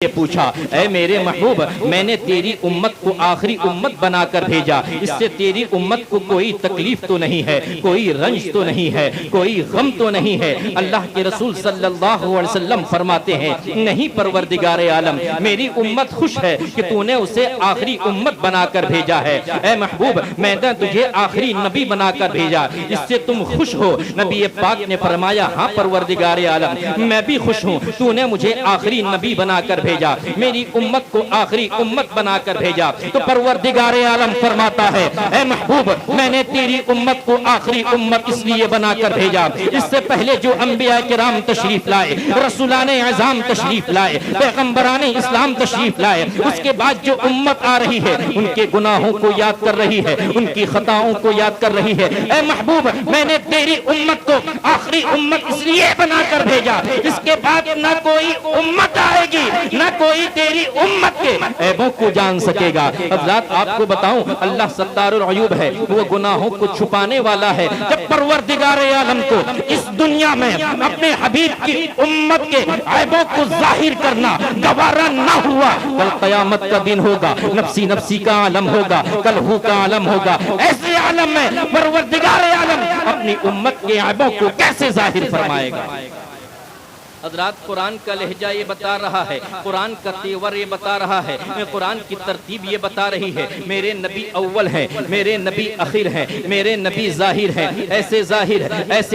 یہ پوچھا اے میرے محبوب میں نے تیری امت کو آخری امت بنا کر بھیجا، اس سے تیری امت کو کوئی تکلیف تو نہیں ہے، کوئی رنج تو نہیں ہے، کوئی غم تو نہیں ہے؟ اللہ کے رسول صلی اللہ علیہ وسلم فرماتے ہیں نہیں پروردگار عالم، میری امت خوش ہے کہ تو نے اسے آخری امت بنا کر بھیجا ہے۔ اے محبوب میں نے تجھے آخری نبی بنا کر بھیجا، اس سے تم خوش ہو؟ نبی پاک نے فرمایا ہاں پروردگار عالم میں بھی خوش ہوں، تو نے مجھے آخری نبی بنا کر بھیجا، میری امت کو آخری امت بنا کر بھیجا۔ تو پروردگار عالم فرماتا ہے اے محبوب میں نے تیری امت کو آخری امت اس لیے بنا کر بھیجا، اس سے پہلے جو انبیاء کرام تشریف لائے، رسولان اعظام تشریف لائے، پیغمبران اسلام تشریف لائے، اس کے بعد جو امت آ رہی ہے ان کے گناہوں کو یاد کر رہی ہے، ان کی خطاؤں کو یاد کر رہی ہے۔ اے محبوب میں نے تیری امت کو آخری امت اس لیے بنا کر بھیجا، اس کے بعد نہ کوئی امت آئے گی نہ کوئی تیری امت کے عیبوں کو جان سکے گا۔ حضرات آپ کو بتاؤں اللہ ستار العیوب ہے، وہ گناہوں کو چھپانے والا ہے۔ جب پروردگار عالم کو اس دنیا میں اپنے حبیب کی امت کے عیبوں کو ظاہر کرنا گوارا نہ ہوا، کل قیامت کا دن ہوگا، نفسی نفسی کا عالم ہوگا، کل ہو کا عالم ہوگا۔ ایسے عالم میں پروردگار عالم اپنی امت کے عیبوں کو کیسے ظاہر فرمائے گا؟ حضرات قرآن کا لہجہ یہ بتا رہا ہے، قرآن کا تیور یہ بتا رہا ہے، قرآن کی ترتیب یہ بتا رہی ہے میرے نبی اول ہیں، میرے نبی اخیر ہیں، میرے نبی ظاہر ہیں، ایسے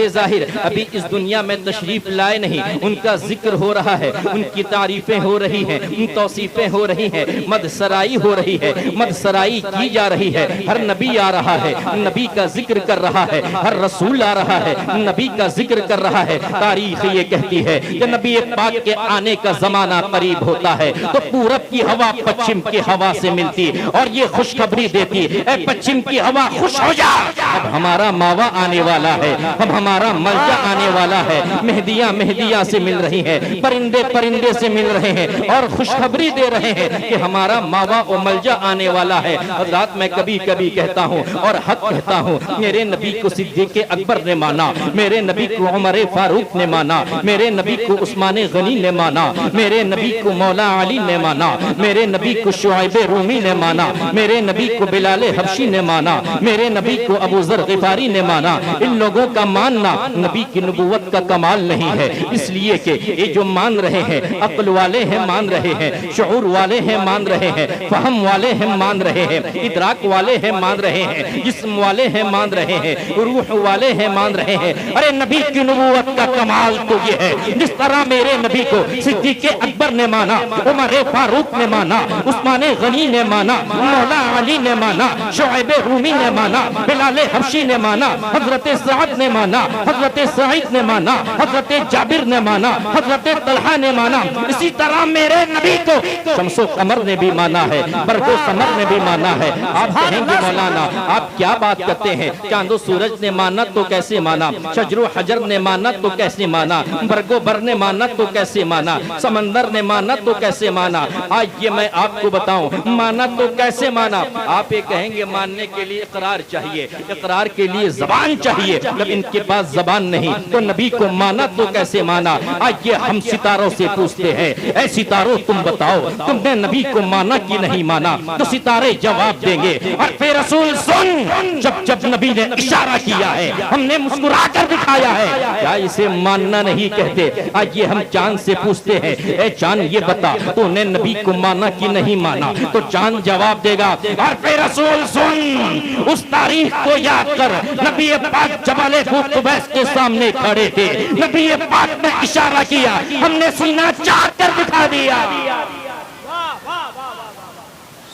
ظاہر ابھی اس دنیا میں تشریف لائے نہیں، ان کا ذکر ہو رہا ہے، ان کی تعریفیں ہو رہی ہیں، ان توصیفیں ہو رہی ہیں، مدسرائی ہو رہی ہے، مدسرائی کی جا رہی ہے۔ ہر نبی آ رہا ہے، نبی کا ذکر کر رہا ہے، ہر رسول آ رہا ہے، نبی کا ذکر کر رہا ہے۔ تاریخ یہ کہتی ہے کہ نبی پاک کے آنے کا زمانہ قریب ہوتا ہے تو پورب کی ہوا پچھم کی ہوا سے ملتی اور یہ خوشخبری دیتی اے پچھم کی ہوا خوش ہو جا، اب ہمارا ماوا آنے والا ہے، اب ہمارا ملجا آنے والا ہے۔ مہدیاں سے مل رہی ہیں، پرندے سے مل رہے ہیں اور خوشخبری دے رہے ہیں کہ ہمارا ماوا و ملجا آنے والا ہے۔ حضرات میں کبھی کبھی کہتا ہوں اور حق کہتا ہوں، میرے نبی کو صدیق اکبر نے مانا، میرے نبی کو عمر فاروق نے مانا، میرے نبی کو عثمان غنی نے مانا، میرے نبی کو مولا علی نے مانا، میرے نبی کو شعیب رومی نے مانا، میرے نبی کو بلال حبشی نے مانا، میرے نبی کو ابو ذر غفاری نے مانا۔ ان لوگوں کا ماننا نبی کی نبوت کا کمال نہیں ہے، اس لیے کہ یہ جو مان رہے ہیں عقل والے ہیں، مان رہے ہیں، شعور والے ہیں، مان رہے ہیں، فہم والے ہیں، مان رہے ہیں، ادراک والے ہیں، مان رہے ہیں، جسم والے ہیں، مان رہے ہیں، روح والے ہیں، مان رہے ہیں۔ ارے نبی کی نبوت کا کمال تو یہ ہے جس طرح میرے نبی کو صدیق اکبر نے مانا، عمر فاروق نے مانا، عثمان غنی نے مانا، مولا علی نے مانا، شعیب رومی نے مانا، بلال حبشی نے مانا، حضرت سعد نے مانا، حضرت سعید نے مانا، حضرت جابر نے مانا، حضرت طلحہ نے مانا۔ اسی طرح میرے نبی کو شمس و قمر نے بھی مانا ہے، برق و سمر نے بھی مانا ہے۔ آپ کہیں گے مولانا آپ کیا بات کرتے ہیں، چاند و سورج نے مانا تو کیسے مانا، شجر و حجر نے مانا تو کیسے مانا، برگ و بر نے مانا تو کیسے مانا، سمندر نے مانا تو کیسے مانا؟ آج یہ میں آپ کو بتاؤں مانا تو کیسے مانا۔ آپ یہ کہیں گے ماننے کے لیے اقرار چاہیے، اقرار کے لیے زبان چاہیے، جب ان کے پاس زبان نہیں تو نبی کو مانا تو کیسے مانا؟ آج یہ ہم ستاروں سے پوچھتے ہیں اے ستاروں تم بتاؤ تم نے نبی کو مانا کی نہیں مانا؟ تو ستارے جواب دیں گے اور پھر رسول سن، جب نبی نے اشارہ کیا ہے ہم نے مسکرا کر دکھایا ہے، کیا اسے ماننا نہیں کہتے؟ آج یہ ہم چاند سے پوچھتے ہیں اے چاند یہ بتا تو نے نبی کو مانا کی نہیں مانا؟ تو چاند جواب دے گا اور پھر رسول سن، اس تاریخ کو یاد کر نبی پاک جبل قبیس کے سامنے کھڑے تھے، نبی پاک نے اشارہ کیا ہم نے سینہ چاڑ کر دکھا دیا۔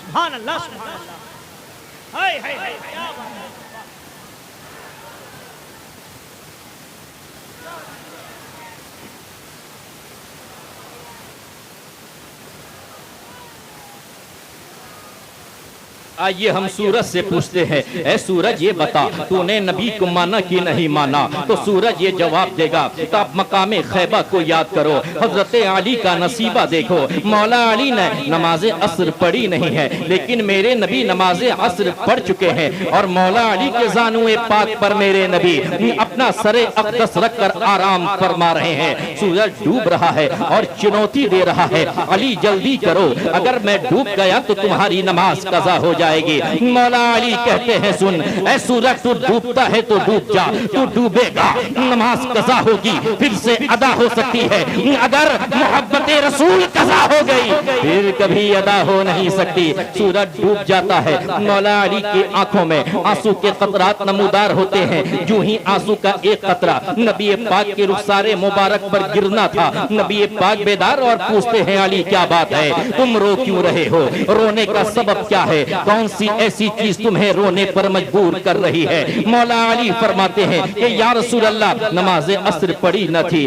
سبحان اللہ سبحان اللہ، ہائے ہائے ہائے کیا بات ہے۔ آئیے ہم سورج سے پوچھتے ہیں اے سورج یہ بتا تو نے نبی کو مانا کی نہیں مانا؟ تو سورج یہ جواب دے گا تو آپ مقام خیبہ کو یاد کرو، حضرت علی کا نصیبہ دیکھو۔ مولا علی نے نماز عصر پڑھی نہیں ہے لیکن میرے نبی نماز عصر پڑھ چکے ہیں، اور مولا علی کے زانوئے پاک پر میرے نبی اپنا سر اقدس رکھ کر آرام فرما رہے ہیں. سورج ڈوب رہا ہے اور چنوتی دے رہا ہے, علی جلدی کرو, اگر میں ڈوب گیا تو تمہاری نماز قضا ہو جائے گی. مولا علی کہتے ہیں سن اے سورج تو ڈوبتا ہے تو ڈوب جا, تو ڈوبے گا نماز قضا ہوگی, پھر سے ادا ہو سکتی ہے. اگر محبت رسول قضا ہو گئی پھر کبھی ادا ہو نہیں سکتی. سورج ڈوب جاتا ہے, مولا علی کی آنکھوں میں آنسو کے قطرات نمودار ہوتے ہیں. جو ہی آنسو کا ایک قطرہ نبی پاک کے رخسار مبارک پر گرنا تھا, نبی پاک بیدار اور پوچھتے ہیں علی کیا بات ہے, تم رو کیوں رہے ہو, رونے کا سبب کیا ہے, کون سی ایسی چیز تمہیں رونے پر مجبور کر رہی ہے. مولا علی فرماتے ہیں کہ یا رسول اللہ نماز عصر پڑھی نہ تھی,